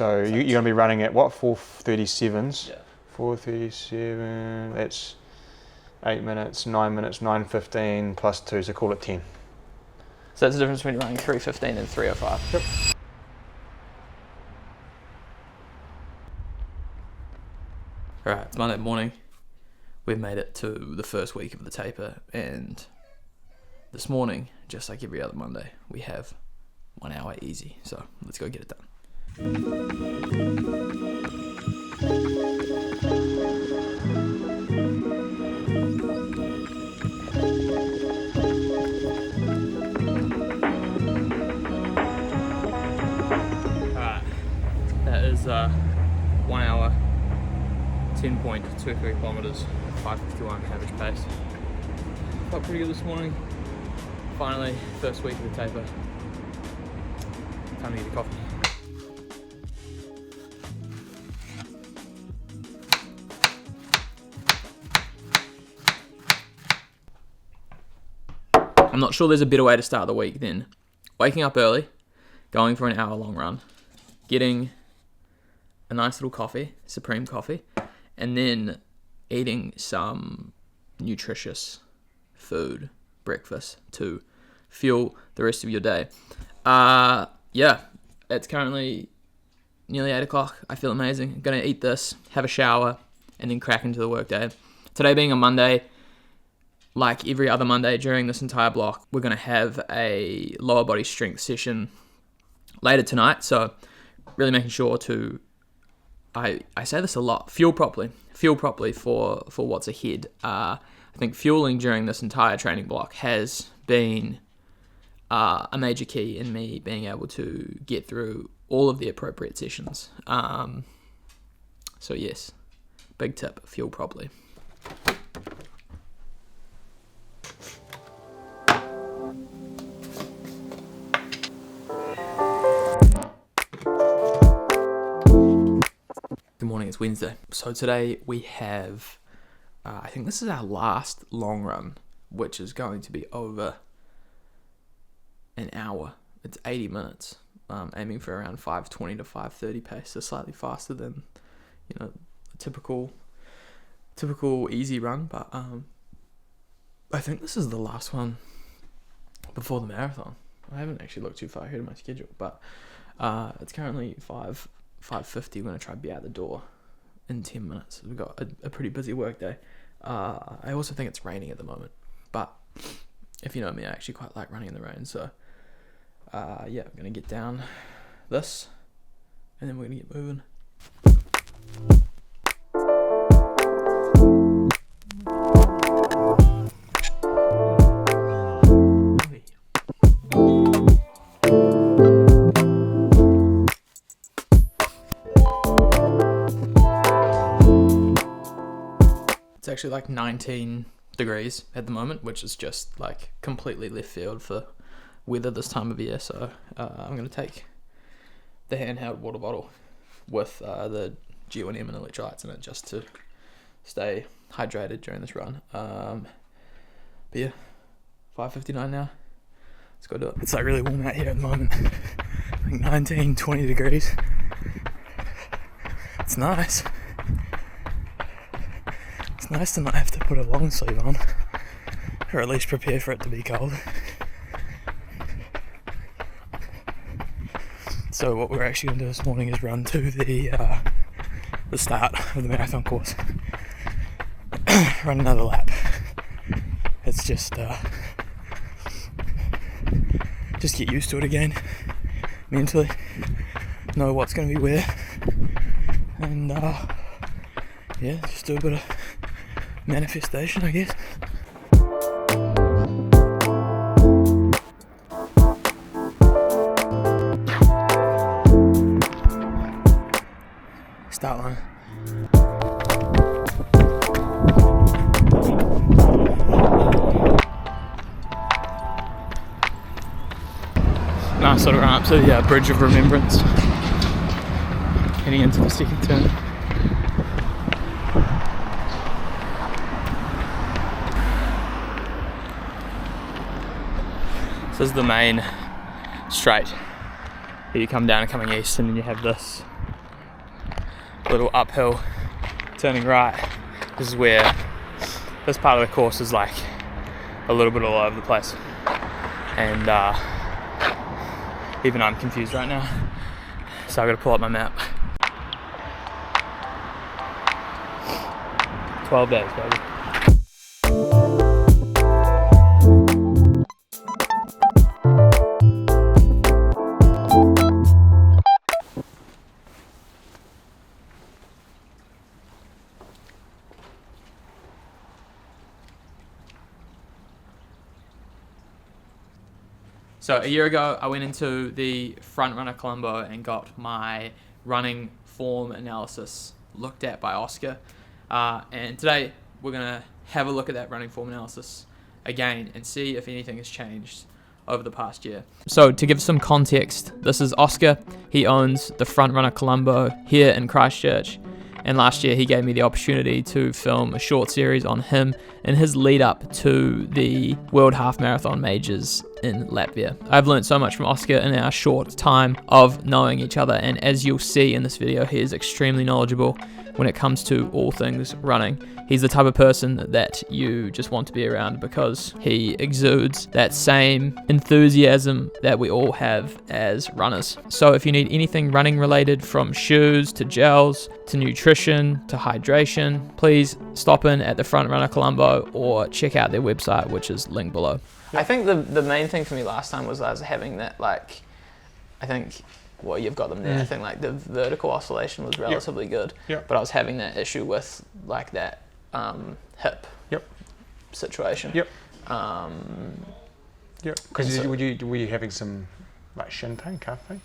So you're going to be running at what, 4:37s? Yeah. 4:37, that's 8 minutes, 9 minutes, 9:15 plus 2, so call it 10. So that's the difference between running 3:15 and 3:05. Yep. Alright, it's Monday morning. We've made it to the first week of the taper, and this morning, just like every other Monday, we have 1 hour easy. So let's go get it done. Alright, that is 1 hour, 10.23 kilometers, 5:51 average pace. Felt pretty good this morning. Finally, first week of the taper. Time to get a coffee. I'm not sure there's a better way to start the week than waking up early, going for an hour-long run, getting a nice little coffee, Supreme coffee, and then eating some nutritious food, breakfast, to fuel the rest of your day. Yeah, it's currently nearly 8 o'clock. I feel amazing. I'm going to eat this, have a shower, and then crack into the workday. Today being a Monday, like every other Monday during this entire block, we're going to have a lower body strength session later tonight. So really making sure to, I say this a lot, fuel properly for what's ahead. I think fueling during this entire training block has been a major key in me being able to get through all of the appropriate sessions. So yes, big tip, fuel properly. Good morning, it's Wednesday. So today we have, I think this is our last long run, which is going to be over an hour. It's 80 minutes, aiming for around 5:20 to 5:30 pace, so slightly faster than, a typical easy run, but I think this is the last one before the marathon. I haven't actually looked too far ahead of my schedule, but it's currently 5:50. We're going to try to be out the door in 10 minutes. We've got a pretty busy work day. I also think it's raining at the moment, but if you know me, I actually quite like running in the rain, so yeah, I'm going to get down this, and then we're going to get moving. It's actually like 19 degrees at the moment, which is just like completely left field for weather this time of year. So I'm going to take the handheld water bottle with the G1M and electrolytes in it just to stay hydrated during this run. But yeah, 5:59 now. Let's go do it. It's like really warm out here at the moment. Like 19, 20 degrees. It's nice. It's nice to not have to put a long sleeve on, or at least prepare for it to be cold. So what we're actually going to do this morning is run to the start of the marathon course. Run another lap. It's just get used to it again, mentally, know what's going to be where, and yeah, just do a bit of manifestation, I guess. Start line. Nice little run up to the Bridge of Remembrance. Heading into the second turn. So this is the main straight. You come down coming east, and then you have this little uphill, turning right. This is where this part of the course is like a little bit all over the place, and even I'm confused right now, so I've got to pull up my map. 12 days, baby. So a year ago, I went into the Front Runner Colombo and got my running form analysis looked at by Oscar. And today, we're going to have a look at that running form analysis again and see if anything has changed over the past year. So to give some context, this is Oscar. He owns the Front Runner Colombo here in Christchurch. And last year he gave me the opportunity to film a short series on him and his lead up to the World Half Marathon Majors in Latvia. I've learned so much from Oscar in our short time of knowing each other, and as you'll see in this video, he is extremely knowledgeable when it comes to all things running. He's the type of person that you just want to be around because he exudes that same enthusiasm that we all have as runners. So if you need anything running related, from shoes to gels to nutrition to hydration, please stop in at the Front Runner Colombo or check out their website, which is linked below. I think the main thing for me last time was I was having that, like, I think, well, you've got them there. I think like the vertical oscillation was relatively good, but I was having that issue with like that hip situation. Because were you having some like shin pain, calf pain?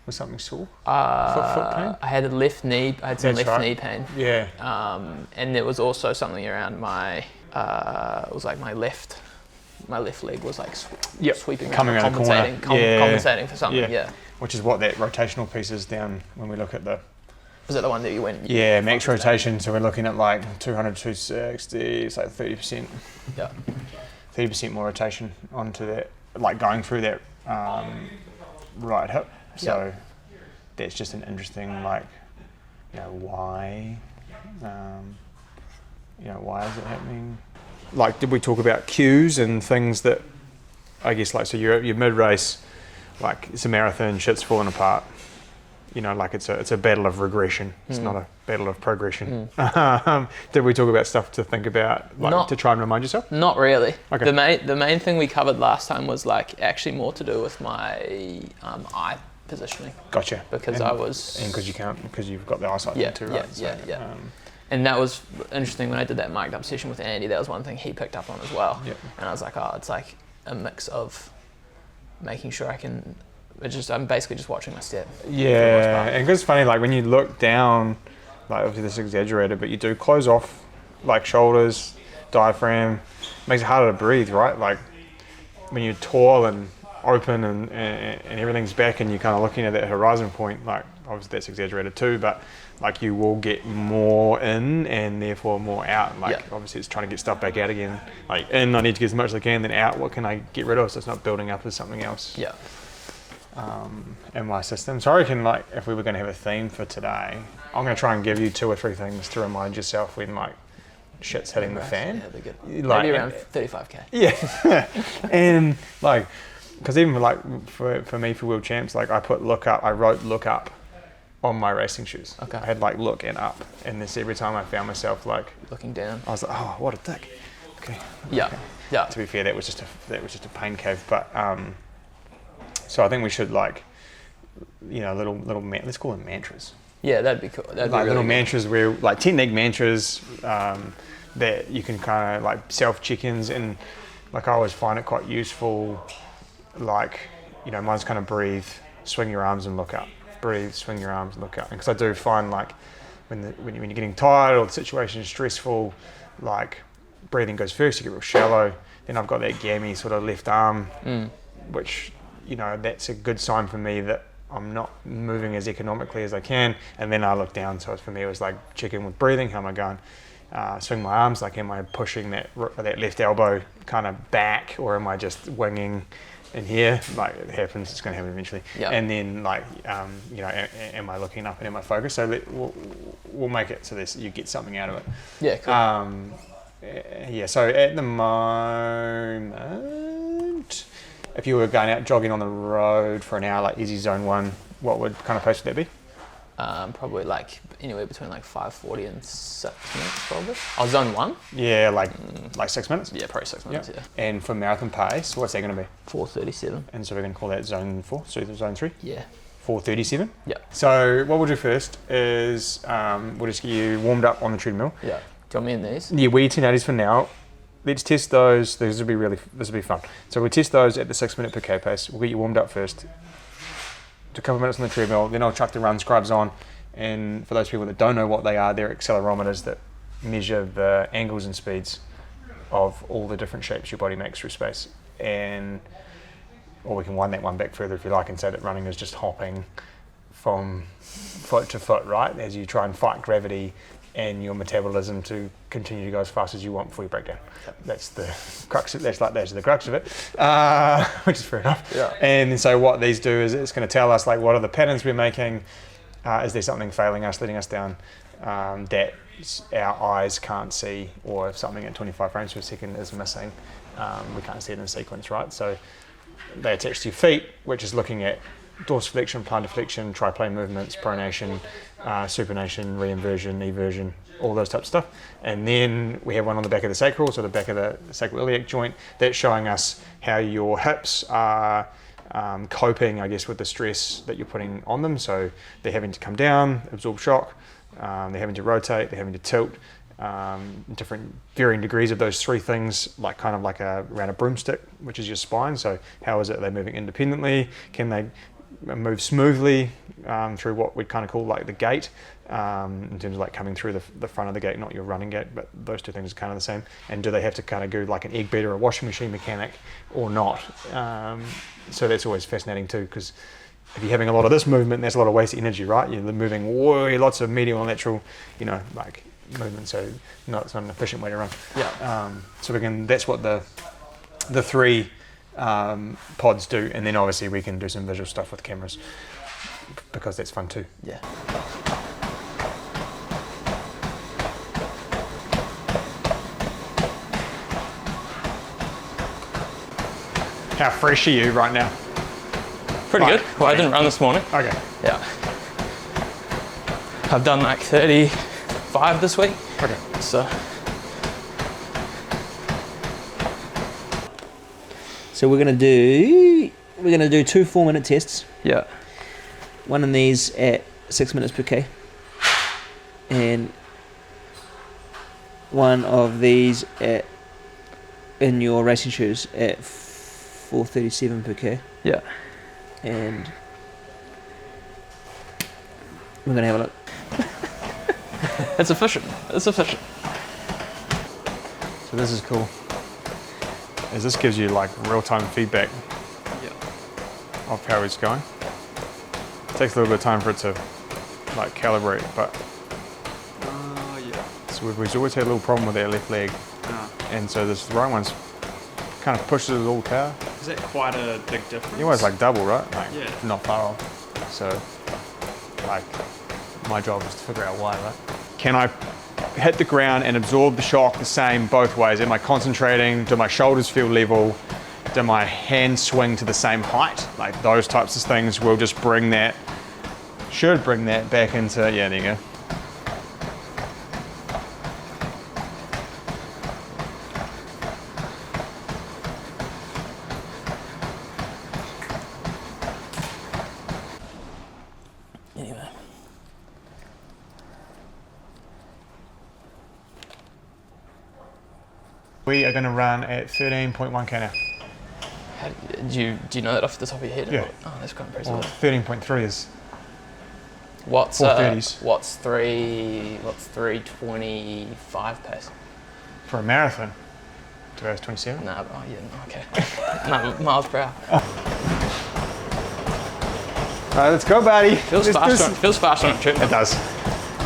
Was something sore? Foot pain? I had a left knee. I had some knee pain. Yeah. And there was also something around my. It was like my left leg was like sweeping coming around the corner. Compensating for something. Yeah. Which is what that rotational piece is down when we look at the. Was that the one that you went? Yeah, max rotation. So we're looking at like 200, 260. It's like 30%. Yeah. 30% more rotation onto that, like going through that right hip. So that's just an interesting, like, why, why is it happening? Like, did we talk about cues and things that, I guess, like, so you're mid-race, like, it's a marathon, shit's falling apart. Like it's a battle of regression. It's not a battle of progression. Did we talk about stuff to think about, like, to try and remind yourself? Not really. Okay. The main thing we covered last time was like actually more to do with my eye positioning. Gotcha. Because because you've got the eyesight too, right? Yeah. And that was interesting when I did that mic'd up session with Andy. That was one thing he picked up on as well. Yep. And I was like, it's like a mix of making sure I'm basically just watching my step. Yeah, and it's funny, like when you look down, like obviously this is exaggerated, but you do close off, like shoulders, diaphragm, makes it harder to breathe, right? Like when you're tall and open and everything's back and you're kind of looking at that horizon point, like obviously that's exaggerated too, but like you will get more in and therefore more out. Like obviously it's trying to get stuff back out again. Like in, I need to get as much as I can, then out, what can I get rid of so it's not building up as something else. Yeah. In my system. So I reckon, like, if we were going to have a theme for today, I'm going to try and give you 2 or 3 things to remind yourself when, like, shit's hitting the fan. Yeah, they're good. Like, maybe around 35k. Yeah. And, like, because even, like, for me, for World Champs, like, I wrote look up on my racing shoes. Okay. I had, like, look and up. And this every time I found myself, like... looking down. I was like, oh, what a dick. Okay. Yeah. Okay. Yeah. To be fair, that was just a pain cave. But, so I think we should, like, little let's call them mantras. Yeah, that'd be cool. That'd like be really little good. mantras where, like, technique mantras that you can kind of like self check-ins, and like I always find it quite useful. Like, mine's kind of breathe, swing your arms and look up. Breathe, swing your arms and look up. Because I do find, like, when you're getting tired or the situation is stressful, like breathing goes first. You get real shallow. Then I've got that gammy sort of left arm, which, that's a good sign for me that I'm not moving as economically as I can. And then I look down, so for me it was like check in with breathing. How am I going? Swing my arms, like am I pushing that left elbow kind of back, or am I just winging in here, like it happens, it's going to happen eventually. Yeah. And then like, you know, am I looking up and am I focused? So we'll make it so you get something out of it. Yeah, cool. Yeah, so at the moment, if you were going out jogging on the road for an hour, like easy zone 1, what kind of pace would that be? Probably like anywhere between like 5:40 and 6 minutes, probably. Oh, zone 1? Yeah, like 6 minutes? Yeah, probably 6 minutes, yeah. And for marathon pace, what's that going to be? 4:37. And so we're going to call that zone 4, so zone 3? Yeah. 4:37? Yeah. So what we'll do first is we'll just get you warmed up on the treadmill. Yeah. Do you want me in these? Yeah, we 1080s for now. Let's test those. This will be fun. So we'll test those at the 6 minute per K pace. We'll get you warmed up first. A couple of minutes on the treadmill, then I'll chuck the run scrubs on. And for those people that don't know what they are, they're accelerometers that measure the angles and speeds of all the different shapes your body makes through space. Or we can wind that one back further if you like and say that running is just hopping from foot to foot, right? As you try and fight gravity and your metabolism to continue to go as fast as you want before you break down. Yep. That's the crux of the crux of it, which is fair enough. Yeah. And so what these do is it's going to tell us like what are the patterns we're making. Is there something failing us, letting us down that our eyes can't see, or if something at 25 frames per second is missing, we can't see it in sequence, right? So they attach to your feet, which is looking at dorsiflexion, plantar flexion, triplane movements, pronation, supination, reinversion, eversion, all those types of stuff. And then we have one on the back of the sacral, so the back of the sacroiliac joint, that's showing us how your hips are coping, I guess, with the stress that you're putting on them. So they're having to come down, absorb shock, they're having to rotate, they're having to tilt, different varying degrees of those three things, like kind of like around a broomstick, which is your spine. So how is it they're moving independently? Can they move smoothly through what we'd kind of call like the gate, in terms of like coming through the front of the gate, not your running gate, but those two things are kind of the same. And do they have to kind of go like an egg beater or a washing machine mechanic or not? So that's always fascinating too, because if you're having a lot of this movement, there's a lot of wasted energy, right? You're moving lots of medial and lateral, like movement, so it's not an efficient way to run. Yeah. So that's what the three pods do, and then obviously we can do some visual stuff with cameras because that's fun too. Yeah. How fresh are you right now? Pretty good. Well, I didn't run this morning. Okay. Yeah. I've done like 35 this week. Okay. So we're gonna do 2 4-minute tests. Yeah. One of these at 6 minutes per K, and one of these in your racing shoes at 4:37 per K. Yeah. And we're gonna have a look. It's efficient. So this is cool, as this gives you like real-time feedback of how it's going. It takes a little bit of time for it to like calibrate, but so we've always had a little problem with our left leg, and so this right one's kind of pushes it a little power. Is that quite a big difference? You almost like double, right? Like, Yeah. not far off. So, like, my job is to figure out why, right? Can I hit the ground and absorb the shock the same both ways? Am I concentrating? Do my shoulders feel level? Do my hands swing to the same height? Like those types of things will just should bring that back into, yeah, there you go. Anyway, We are going to run at 13.1k now. Do you know that off the top of your head? Yeah. Oh, that's quite impressive. Well, 13.3 is What's 4:30s. What's 3:25 pace? for a marathon. 2 hours 27. Nah, oh yeah, no, okay. No, miles per hour. All right, let's go, buddy. Feels faster on a treadmill. It does.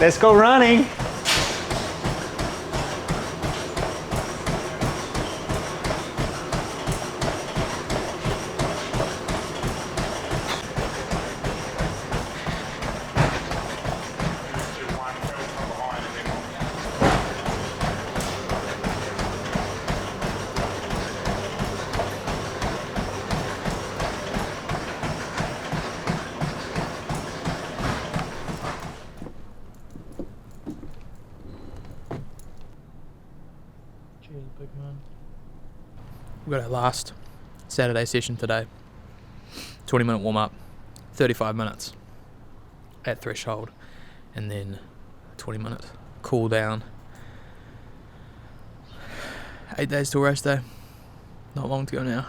Let's go running. big man. We've got our last Saturday session today. 20-minute warm-up, 35 minutes at threshold, and then 20-minute cool down. 8 days till race day. Not long to go now.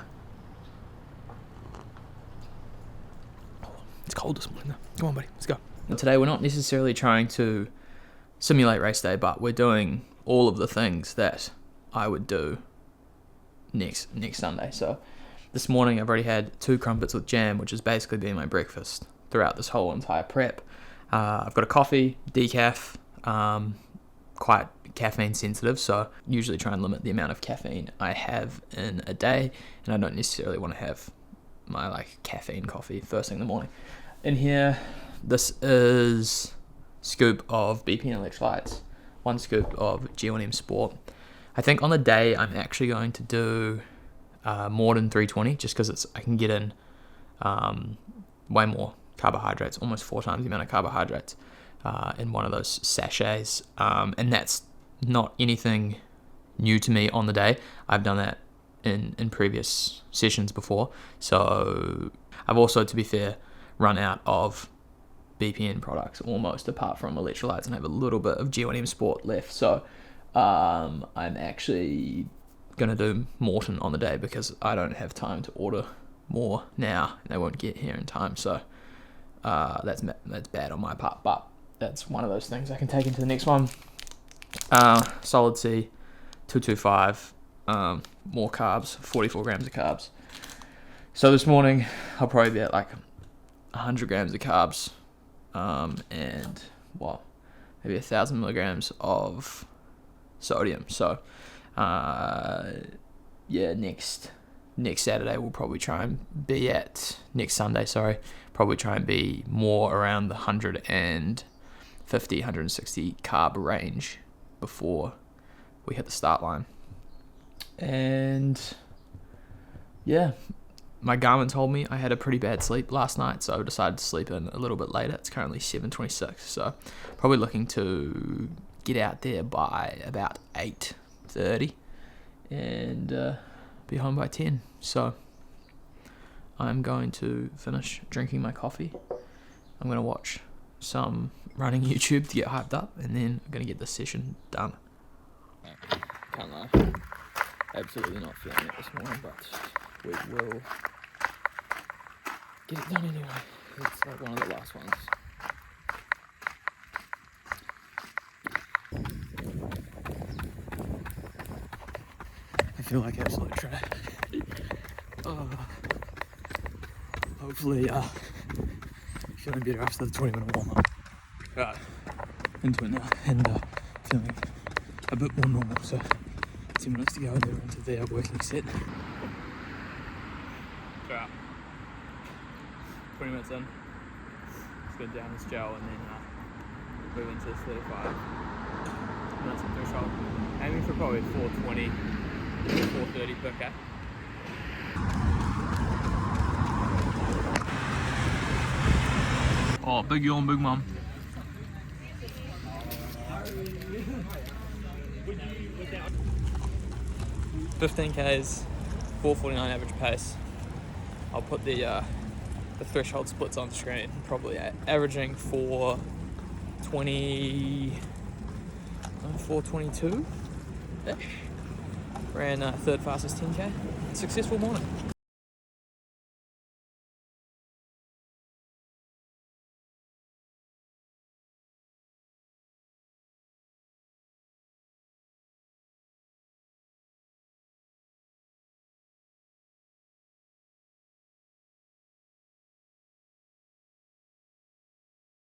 It's cold this morning though. Come on, buddy, let's go. And today we're not necessarily trying to simulate race day, but we're doing all of the things that I would do next Sunday. So this morning I've already had 2 crumpets with jam, which has basically been my breakfast throughout this whole entire prep. I've got a coffee, decaf, quite caffeine sensitive, so usually try and limit the amount of caffeine I have in a day, and I don't necessarily want to have my caffeine coffee first thing in the morning. In here, this is scoop of BPN electrolytes, 1 scoop of G1M Sport. I think on the day I'm actually going to do more than 320, just because I can get in way more carbohydrates, almost 4 times the amount of carbohydrates in one of those sachets, and that's not anything new to me on the day. I've done that in previous sessions before, so I've also, to be fair, run out of BPN products almost, apart from electrolytes, and I have a little bit of G1M Sport left, so I'm actually going to do Morton on the day because I don't have time to order more now, and they won't get here in time, so that's bad on my part, but that's one of those things I can take into the next one. Solid C, 225, more carbs, 44 grams of carbs. So this morning I'll probably be at 100 grams of carbs, and maybe 1,000 milligrams of sodium. So next Saturday we'll probably try and be at, next Sunday, sorry, probably try and be more around the 150, 160 carb range before we hit the start line. And yeah, my Garmin told me I had a pretty bad sleep last night, so I decided to sleep in a little bit later. It's currently 7:26, so probably looking to get out there by about 8:30 and be home by 10. So I'm going to finish drinking my coffee. I'm going to watch some running YouTube to get hyped up, and then I'm going to get this session done. Can't lie, absolutely not feeling it this morning, but we will get it done anyway. It's one of the last ones. I feel like absolute trash. Hopefully feeling better after the 20-minute warm-up. Right, into it now, and feeling a bit more normal, so 10 minutes to go and then we're into their working set. Right, 20 minutes in, let's go down this gel and then move into 35 minutes of threshold. Aiming for probably 420, 430 per K. Oh, big yawn, big mum. 15 Ks, 4:49 average pace. I'll put the threshold splits on screen. Probably averaging 4:20, 4:22 ish. Ran third fastest 10K. Successful morning.